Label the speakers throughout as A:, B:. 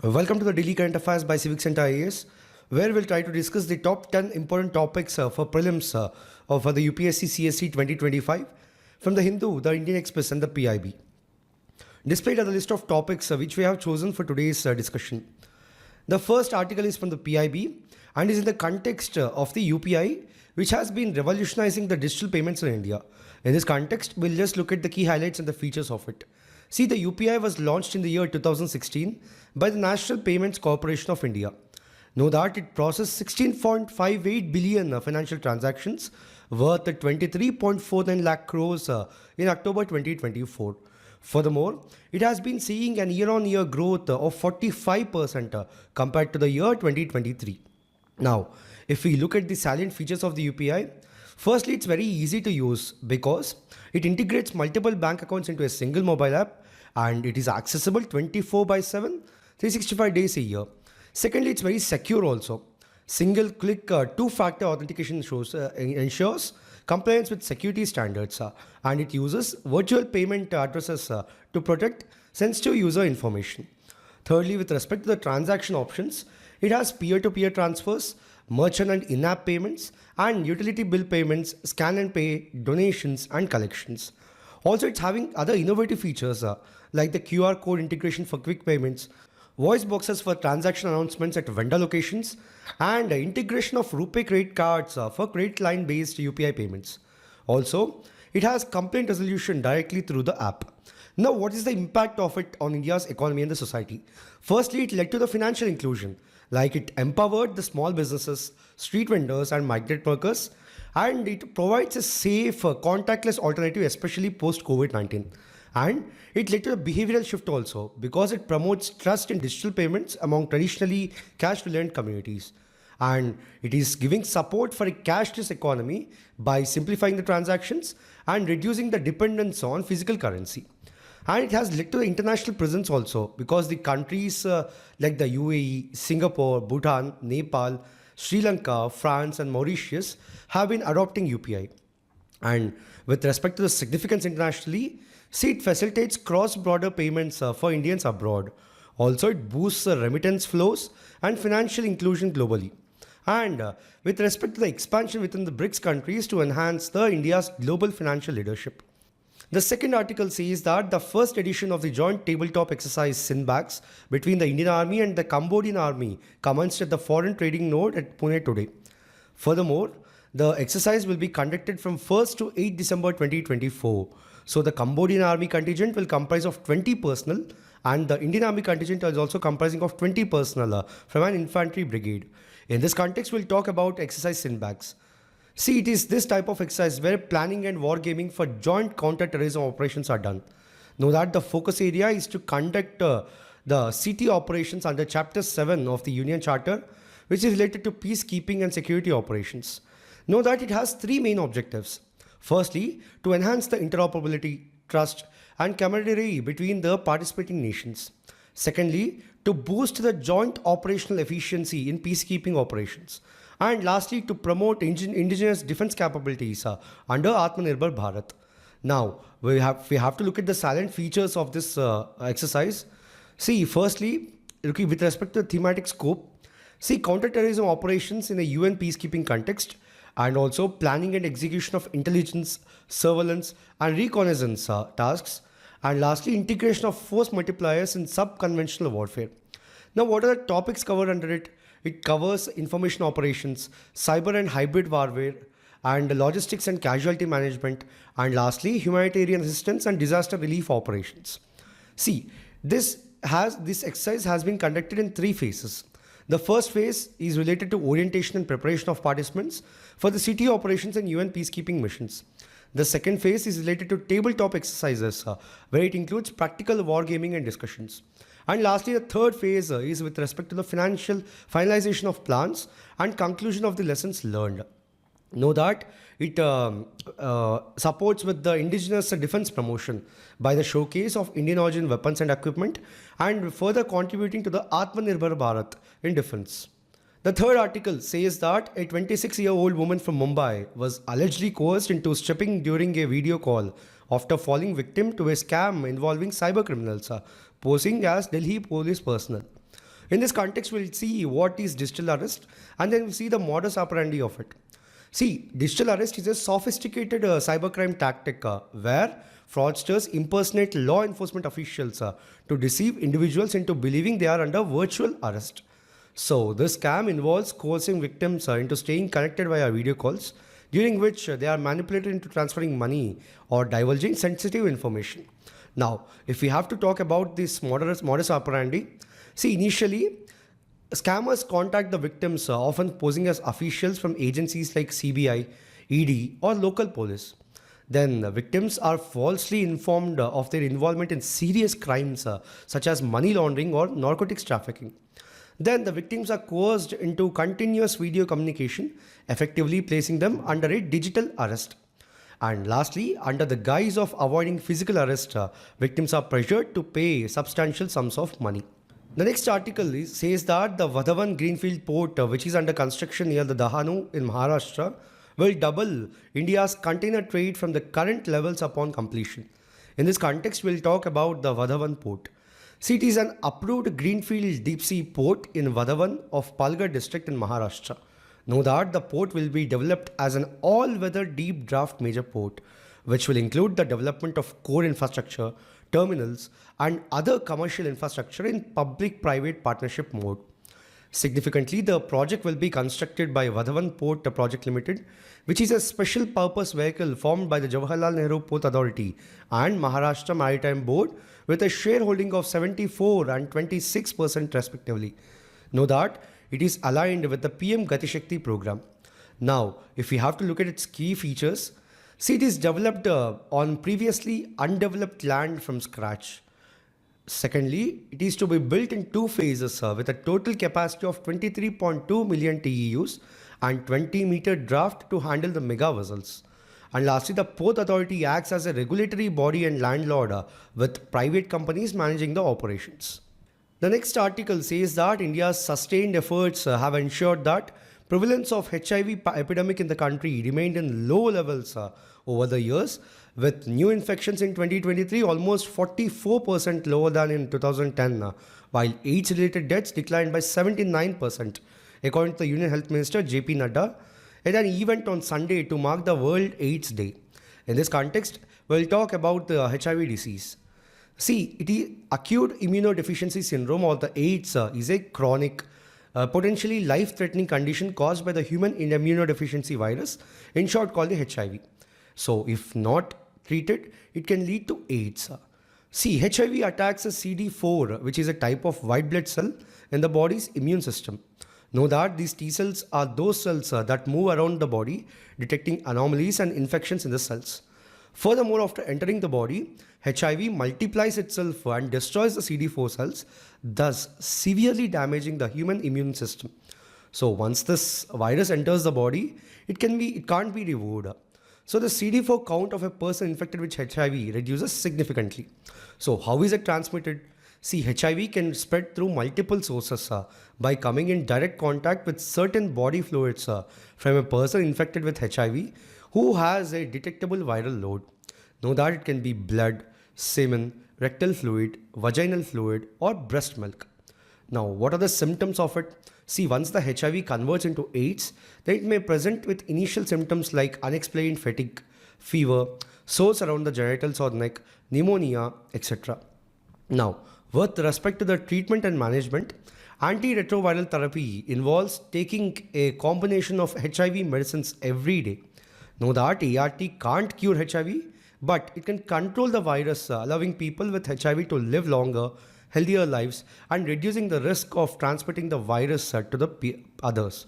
A: Welcome to the Daily Current Affairs by CivicCentre IAS, where we'll try to discuss the top 10 important topics for prelims for the UPSC CSE 2025 from the Hindu, the Indian Express and the PIB. Displayed are the list of topics which we have chosen for today's discussion. The first article is from the PIB and is in the context of the UPI, which has been revolutionizing the digital payments in India. In this context, we'll just look at the key highlights and the features of it. See, the UPI was launched in the year 2016 by the National Payments Corporation of India. Know that it processed 16.58 billion financial transactions worth 23.49 lakh crores in October 2024. Furthermore, it has been seeing an year-on-year growth of 45% compared to the year 2023. Now, if we look at the salient features of the UPI, firstly, it's very easy to use because it integrates multiple bank accounts into a single mobile app and it is accessible 24/7, 365 days a year. Secondly, it's very secure also. Single click two-factor authentication ensures compliance with security standards and it uses virtual payment addresses to protect sensitive user information. Thirdly, with respect to the transaction options, it has peer-to-peer transfers, merchant and in-app payments, and utility bill payments, scan and pay, donations, and collections. Also, it's having other innovative features like the QR code integration for quick payments, voice boxes for transaction announcements at vendor locations, and integration of RuPay credit cards for credit line-based UPI payments. Also, it has complaint resolution directly through the app. Now, what is the impact of it on India's economy and the society? Firstly, it led to the financial inclusion, like it empowered the small businesses, street vendors, and migrant workers, and it provides a safe, contactless alternative, especially post-COVID-19. And it led to a behavioral shift also because it promotes trust in digital payments among traditionally cash-reliant communities. And it is giving support for a cashless economy by simplifying the transactions and reducing the dependence on physical currency. And it has led to the international presence also because the countries like the UAE, Singapore, Bhutan, Nepal, Sri Lanka, France and Mauritius have been adopting UPI. And with respect to the significance internationally, see, it facilitates cross-border payments for Indians abroad. Also, it boosts remittance flows and financial inclusion globally. And with respect to the expansion within the BRICS countries to enhance the India's global financial leadership. The second article says that the first edition of the joint tabletop exercise CINBAX between the Indian Army and the Cambodian Army commenced at the Foreign Trading Node at Pune today. Furthermore, the exercise will be conducted from 1st to 8 December 2024. So the Cambodian Army contingent will comprise of 20 personnel and the Indian Army contingent is also comprising of 20 personnel from an infantry brigade. In this context, we'll talk about exercise CINBAX. See, it is this type of exercise where planning and wargaming for joint counter-terrorism operations are done. Know that the focus area is to conduct the CT operations under Chapter 7 of the Union Charter, which is related to peacekeeping and security operations. Know that it has three main objectives. Firstly, to enhance the interoperability, trust, and camaraderie between the participating nations. Secondly, to boost the joint operational efficiency in peacekeeping operations. And lastly, to promote indigenous defense capabilities under Atmanirbhar Bharat. Now, we have to look at the salient features of this exercise. See, firstly, with respect to the thematic scope, see counterterrorism operations in a UN peacekeeping context, and also planning and execution of intelligence, surveillance, and reconnaissance tasks. And lastly, integration of force multipliers in sub-conventional warfare. Now, what are the topics covered under it? It covers information operations, cyber and hybrid warfare, and logistics and casualty management, and lastly, humanitarian assistance and disaster relief operations. See, this exercise has been conducted in three phases. The first phase is related to orientation and preparation of participants for the CT operations and UN peacekeeping missions. The second phase is related to tabletop exercises, where it includes practical wargaming and discussions. And lastly, the third phase is with respect to the finalization of plans and conclusion of the lessons learned. Know that it supports with the indigenous defense promotion by the showcase of Indian origin weapons and equipment and further contributing to the Atmanirbhar Bharat in defense. The third article says that a 26-year-old woman from Mumbai was allegedly coerced into stripping during a video call after falling victim to a scam involving cyber criminals posing as Delhi police personnel. In this context, we'll see what is digital arrest and then we'll see the modus operandi of it. See, digital arrest is a sophisticated cybercrime tactic where fraudsters impersonate law enforcement officials to deceive individuals into believing they are under virtual arrest. So, this scam involves coercing victims into staying connected via video calls, during which they are manipulated into transferring money or divulging sensitive information. Now, if we have to talk about this modus operandi, see, initially, scammers contact the victims, often posing as officials from agencies like CBI, ED, or local police. Then the victims are falsely informed of their involvement in serious crimes such as money laundering or narcotics trafficking. Then the victims are coerced into continuous video communication, effectively placing them under a digital arrest. And lastly, under the guise of avoiding physical arrest, victims are pressured to pay substantial sums of money. The next article says that the Vadhavan Greenfield Port, which is under construction near the Dahanu in Maharashtra, will double India's container trade from the current levels upon completion. In this context, we'll talk about the Vadhavan Port. See, it is an approved greenfield deep sea port in Vadhavan of Palghar district in Maharashtra. Know that the port will be developed as an all-weather deep draft major port, which will include the development of core infrastructure, terminals, and other commercial infrastructure in public-private partnership mode. Significantly, the project will be constructed by Vadhavan Port Project Limited, which is a special purpose vehicle formed by the Jawaharlal Nehru Port Authority and Maharashtra Maritime Board with a shareholding of 74 and 26% respectively. Know that it is aligned with the PM Gati Shakti program. Now, if we have to look at its key features, see, it is developed on previously undeveloped land from scratch. Secondly, it is to be built in two phases with a total capacity of 23.2 million TEUs and 20-meter draft to handle the mega vessels. And lastly, the Port Authority acts as a regulatory body and landlord with private companies managing the operations. The next article says that India's sustained efforts have ensured that prevalence of HIV epidemic in the country remained in low levels over the years, with new infections in 2023 almost 44% lower than in 2010, while AIDS-related deaths declined by 79%, according to the Union Health Minister JP Nadda at an event on Sunday to mark the World AIDS Day. In this context, we'll talk about the HIV disease. See, it is acute immunodeficiency syndrome, or the AIDS, is a chronic, potentially life-threatening condition caused by the human immunodeficiency virus, in short called the HIV. So, if not treated, it can lead to AIDS. See, HIV attacks a CD4, which is a type of white blood cell in the body's immune system. Know that these T cells are those cells that move around the body, detecting anomalies and infections in the cells. Furthermore, after entering the body, HIV multiplies itself and destroys the CD4 cells, thus severely damaging the human immune system. So once this virus enters the body, it can't be removed. So the CD4 count of a person infected with HIV reduces significantly. So how is it transmitted? See, HIV can spread through multiple sources by coming in direct contact with certain body fluids from a person infected with HIV who has a detectable viral load. Know that it can be blood, semen, rectal fluid, vaginal fluid, or breast milk. Now, what are the symptoms of it? See, once the HIV converts into AIDS, then it may present with initial symptoms like unexplained fatigue, fever, sores around the genitals or neck, pneumonia, etc. Now, with respect to the treatment and management, antiretroviral therapy involves taking a combination of HIV medicines every day. Know that ART can't cure HIV, but it can control the virus, allowing people with HIV to live longer, healthier lives, and reducing the risk of transmitting the virus to the others.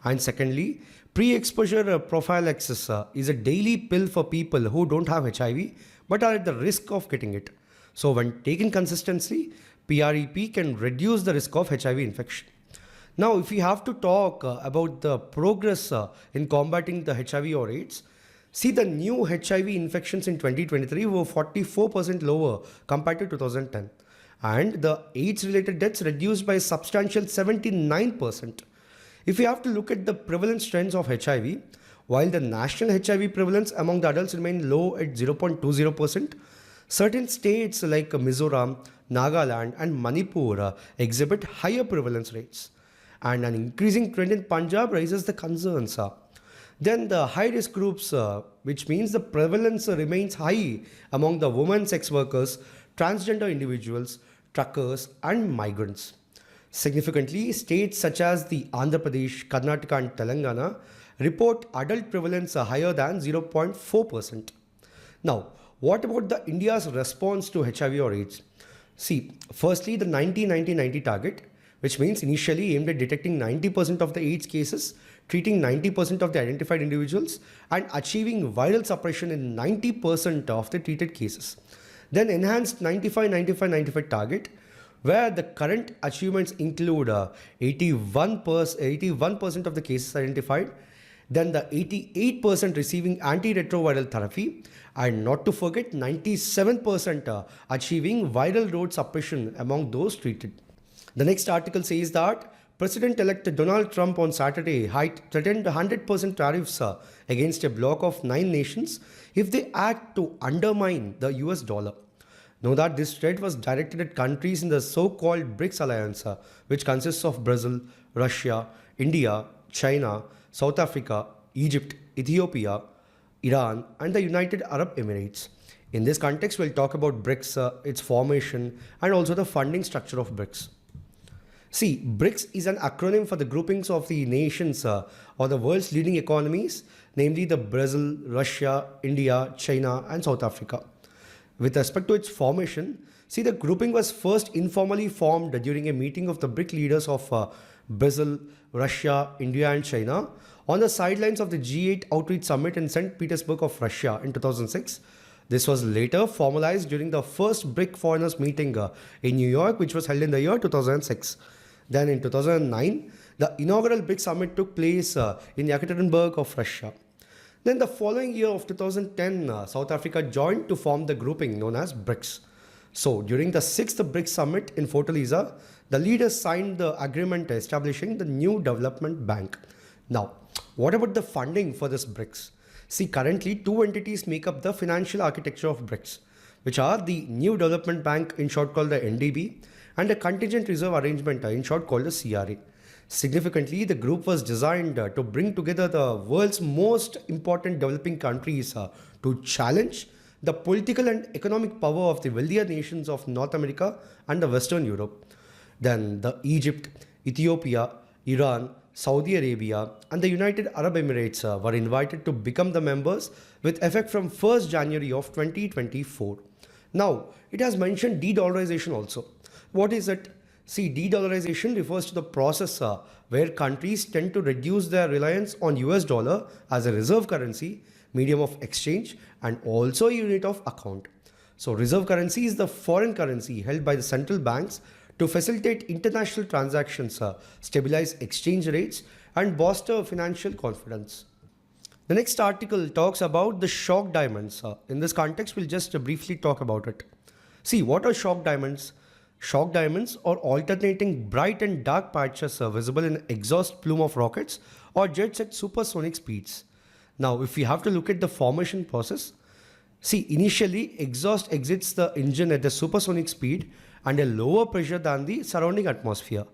A: And secondly, pre-exposure prophylaxis is a daily pill for people who don't have HIV but are at the risk of getting it. So when taken consistently, PrEP can reduce the risk of HIV infection. Now, if we have to talk about the progress in combating the HIV or AIDS, see, the new HIV infections in 2023 were 44% lower compared to 2010. And the AIDS-related deaths reduced by a substantial 79%. If we have to look at the prevalence trends of HIV, while the national HIV prevalence among the adults remain low at 0.20%, certain states like Mizoram, Nagaland, and Manipur exhibit higher prevalence rates. And an increasing trend in Punjab raises the concerns. Then the high risk groups, which means the prevalence remains high among the women sex workers, transgender individuals, truckers, and migrants. Significantly, states such as the Andhra Pradesh, Karnataka, and Telangana report adult prevalence higher than 0.4%. Now, what about the India's response to HIV or AIDS? See, firstly, the 90-90-90 target, which means initially aimed at detecting 90% of the AIDS cases, treating 90% of the identified individuals, and achieving viral suppression in 90% of the treated cases. Then enhanced 95-95-95 target, where the current achievements include 81% of the cases identified, then the 88% receiving antiretroviral therapy, and not to forget 97% achieving viral load suppression among those treated. The next article says that President-elect Donald Trump on Saturday threatened 100% tariffs against a bloc of 9 nations if they act to undermine the US dollar. Know that this threat was directed at countries in the so-called BRICS alliance, which consists of Brazil, Russia, India, China, South Africa, Egypt, Ethiopia, Iran, and the United Arab Emirates. In this context, we'll talk about BRICS, its formation, and also the funding structure of BRICS. See, BRICS is an acronym for the groupings of the nations or the world's leading economies, namely the Brazil, Russia, India, China, and South Africa. With respect to its formation, see, the grouping was first informally formed during a meeting of the BRIC leaders of Brazil, Russia, India, and China on the sidelines of the G8 Outreach Summit in St. Petersburg of Russia in 2006. This was later formalized during the first BRIC foreigners meeting in New York, which was held in the year 2006. Then in 2009, the inaugural BRIC summit took place in Yekaterinburg of Russia. Then the following year of 2010, South Africa joined to form the grouping known as BRICS. So during the 6th BRICS summit in Fortaleza, the leaders signed the agreement establishing the new development bank. Now, what about the funding for this BRICS? See, currently 2 entities make up the financial architecture of BRICS, which are the New Development Bank, in short called the NDB, and a Contingent Reserve Arrangement, in short called the CRA. Significantly, the group was designed to bring together the world's most important developing countries to challenge the political and economic power of the wealthier nations of North America and the Western Europe. Then the Egypt, Ethiopia, Iran, Saudi Arabia, and the United Arab Emirates were invited to become the members with effect from 1st January of 2024. Now, it has mentioned de-dollarization also. What is it? See, de-dollarization refers to the process where countries tend to reduce their reliance on US dollar as a reserve currency, medium of exchange, and also a unit of account. So, reserve currency is the foreign currency held by the central banks to facilitate international transactions, stabilize exchange rates, and bolster financial confidence. The next article talks about the shock diamonds. In this context, we'll just briefly talk about it. See, what are shock diamonds? Shock diamonds are alternating bright and dark patches visible in exhaust plume of rockets or jets at supersonic speeds. Now, if we have to look at the formation process, see, initially exhaust exits the engine at a supersonic speed and a lower pressure than the surrounding atmosphere.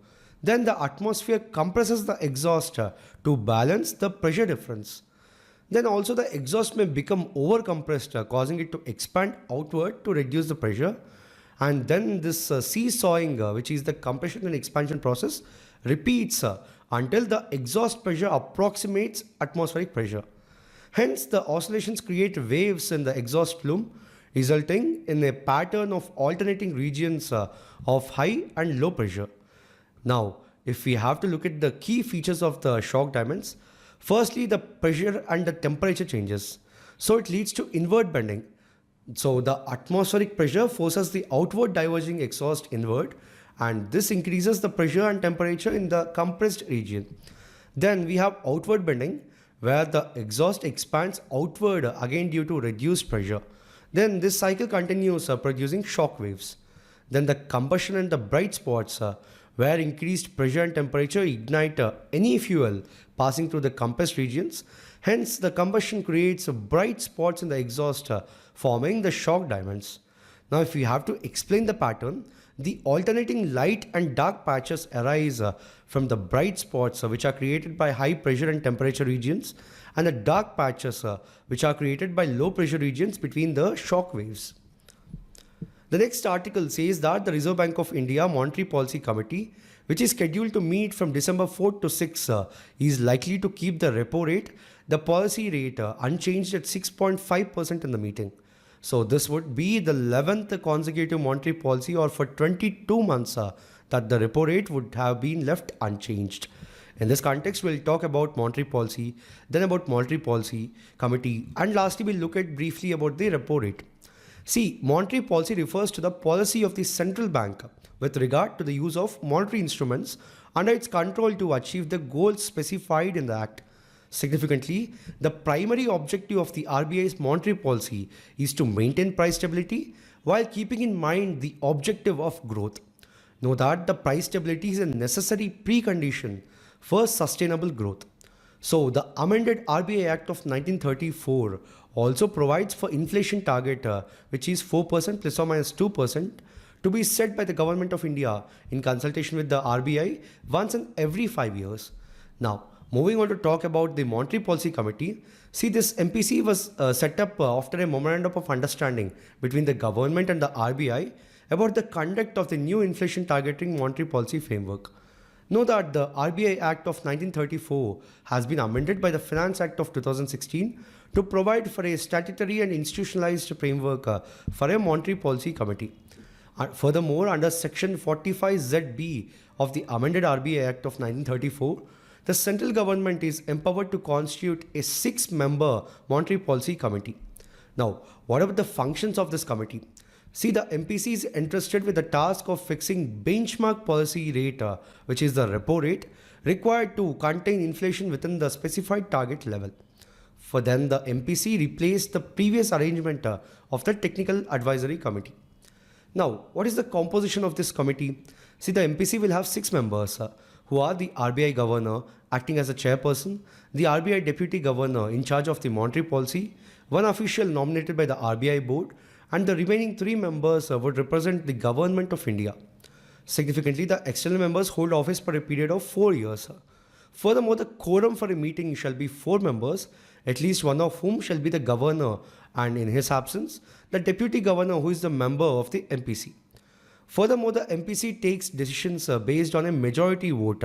A: Then the atmosphere compresses the exhaust to balance the pressure difference. Then also the exhaust may become over-compressed, causing it to expand outward to reduce the pressure. And then this seesawing, which is the compression and expansion process, repeats until the exhaust pressure approximates atmospheric pressure. Hence, the oscillations create waves in the exhaust plume, resulting in a pattern of alternating regions of high and low pressure. Now, if we have to look at the key features of the shock diamonds, firstly, the pressure and the temperature changes. So it leads to inward bending. So the atmospheric pressure forces the outward diverging exhaust inward, and this increases the pressure and temperature in the compressed region. Then we have outward bending, where the exhaust expands outward again due to reduced pressure. Then this cycle continues producing shock waves. Then the combustion and the bright spots, where increased pressure and temperature ignite any fuel passing through the compressed regions. Hence, the combustion creates bright spots in the exhaust, forming the shock diamonds. Now, if we have to explain the pattern, the alternating light and dark patches arise from the bright spots which are created by high pressure and temperature regions, and the dark patches which are created by low pressure regions between the shock waves. The next article says that the Reserve Bank of India Monetary Policy Committee, which is scheduled to meet from December 4th to 6th, is likely to keep the repo rate, the policy rate, unchanged at 6.5% in the meeting. So this would be the 11th consecutive monetary policy, or for 22 months that the repo rate would have been left unchanged. In this context, we'll talk about monetary policy, then about monetary policy committee, and lastly we'll look at briefly about the repo rate. See, monetary policy refers to the policy of the central bank with regard to the use of monetary instruments under its control to achieve the goals specified in the Act. Significantly, the primary objective of the RBI's monetary policy is to maintain price stability while keeping in mind the objective of growth. Know that the price stability is a necessary precondition for sustainable growth. So, the amended RBI Act of 1934 also provides for inflation target which is 4% plus or minus 2% to be set by the Government of India in consultation with the RBI once in every 5 years. Now, moving on to talk about the Monetary Policy Committee. See, this MPC was set up after a memorandum of understanding between the government and the RBI about the conduct of the new inflation targeting monetary policy framework. Know that the RBI Act of 1934 has been amended by the Finance Act of 2016 to provide for a statutory and institutionalized framework for a monetary policy committee. Furthermore, under Section 45ZB of the amended RBI Act of 1934, the central government is empowered to constitute a 6-member monetary policy committee. Now, what are the functions of this committee? See, the MPC is entrusted with the task of fixing benchmark policy rate, which is the repo rate, required to contain inflation within the specified target level. For then, the MPC replaced the previous arrangement of the Technical Advisory Committee. Now, what is the composition of this committee? See, the MPC will have 6 members who are the RBI Governor acting as a chairperson, the RBI Deputy Governor in charge of the monetary policy, one official nominated by the RBI Board, and the remaining 3 members would represent the Government of India. Significantly, the external members hold office for a period of 4 years. Furthermore, the quorum for a meeting shall be 4 members, at least one of whom shall be the Governor, and in his absence, the Deputy Governor, who is the member of the MPC. Furthermore, the MPC takes decisions based on a majority vote.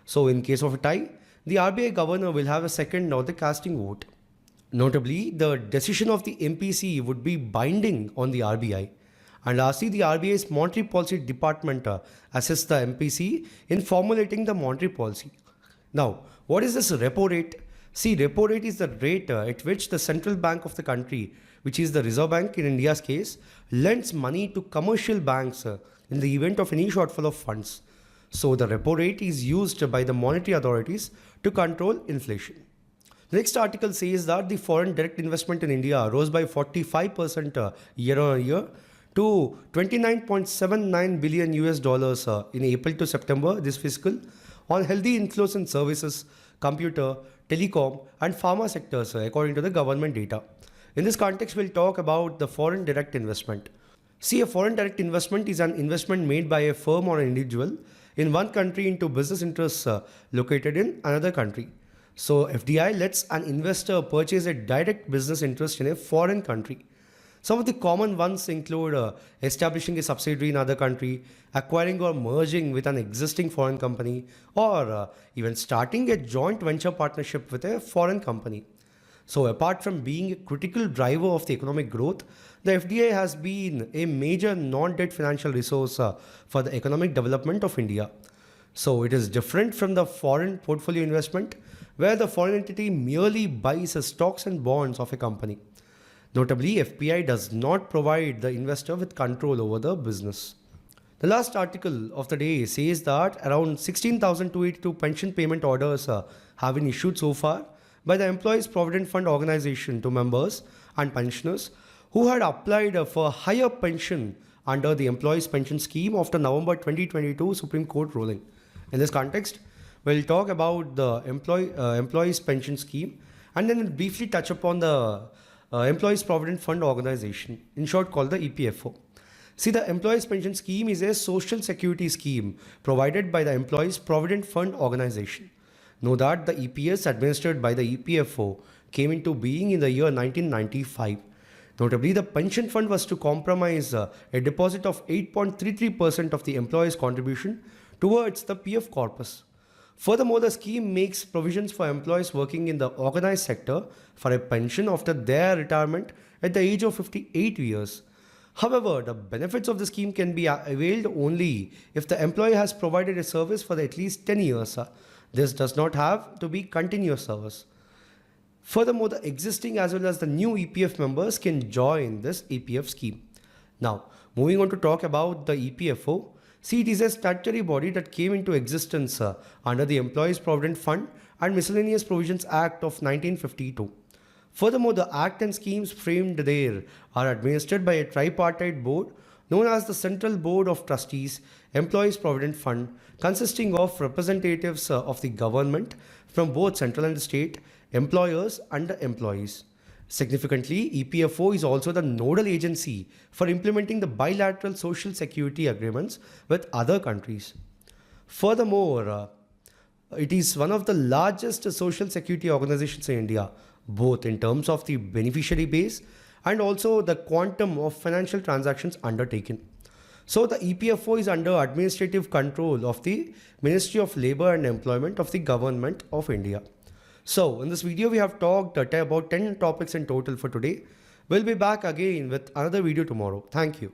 A: So, in case of a tie, the RBI Governor will have a second or the casting vote. Notably, the decision of the MPC would be binding on the RBI. And lastly, the RBI's Monetary Policy Department assists the MPC in formulating the monetary policy. Now, what is this repo rate? See, repo rate is the rate at which the central bank of the country, which is the Reserve Bank in India's case, lends money to commercial banks in the event of any shortfall of funds. So, the repo rate is used by the monetary authorities to control inflation. The next article says that the foreign direct investment in India rose by 45% year on year to 29.79 billion US dollars in April to September this fiscal on healthy inflows in services, computer, telecom and pharma sectors according to the government data. In this context, we'll talk about the foreign direct investment. See, a foreign direct investment is an investment made by a firm or an individual in one country into business interests located in another country. So, FDI lets an investor purchase a direct business interest in a foreign country. Some of the common ones include establishing a subsidiary in another country, acquiring or merging with an existing foreign company, or even starting a joint venture partnership with a foreign company. So, apart from being a critical driver of the economic growth, the FDI has been a major non-debt financial resource for the economic development of India. So, it is different from the foreign portfolio investment, where the foreign entity merely buys stocks and bonds of a company. Notably, FPI does not provide the investor with control over the business. The last article of the day says that around 16,282 pension payment orders have been issued so far by the Employees Provident Fund Organization to members and pensioners who had applied for higher pension under the Employees Pension Scheme after November 2022 Supreme Court ruling. In this context, we'll talk about the Employees Pension Scheme and then we'll briefly touch upon the Employees Provident Fund Organization, in short called the EPFO. See, the Employees Pension Scheme is a social security scheme provided by the Employees Provident Fund organization. Know that the EPS administered by the EPFO came into being in the year 1995. Notably, the pension fund was to compromise a deposit of 8.33% of the employee's contribution towards the PF corpus. Furthermore, the scheme makes provisions for employees working in the organized sector for a pension after their retirement at the age of 58 years. However, the benefits of the scheme can be availed only if the employee has provided a service for at least 10 years. This does not have to be continuous service. Furthermore, the existing as well as the new EPF members can join this EPF scheme. Now, moving on to talk about the EPFO. See, it is a statutory body that came into existence under the Employees Provident Fund and Miscellaneous Provisions Act of 1952. Furthermore, the act and schemes framed there are administered by a tripartite board known as the Central Board of Trustees, Employees Provident Fund, consisting of representatives of the government from both central and state, employers and employees. Significantly, EPFO is also the nodal agency for implementing the bilateral social security agreements with other countries. Furthermore, it is one of the largest social security organizations in India, both in terms of the beneficiary base and also the quantum of financial transactions undertaken. So the EPFO is under administrative control of the Ministry of Labour and Employment of the Government of India. So in this video, we have talked about 10 topics in total for today. We'll be back again with another video tomorrow. Thank you.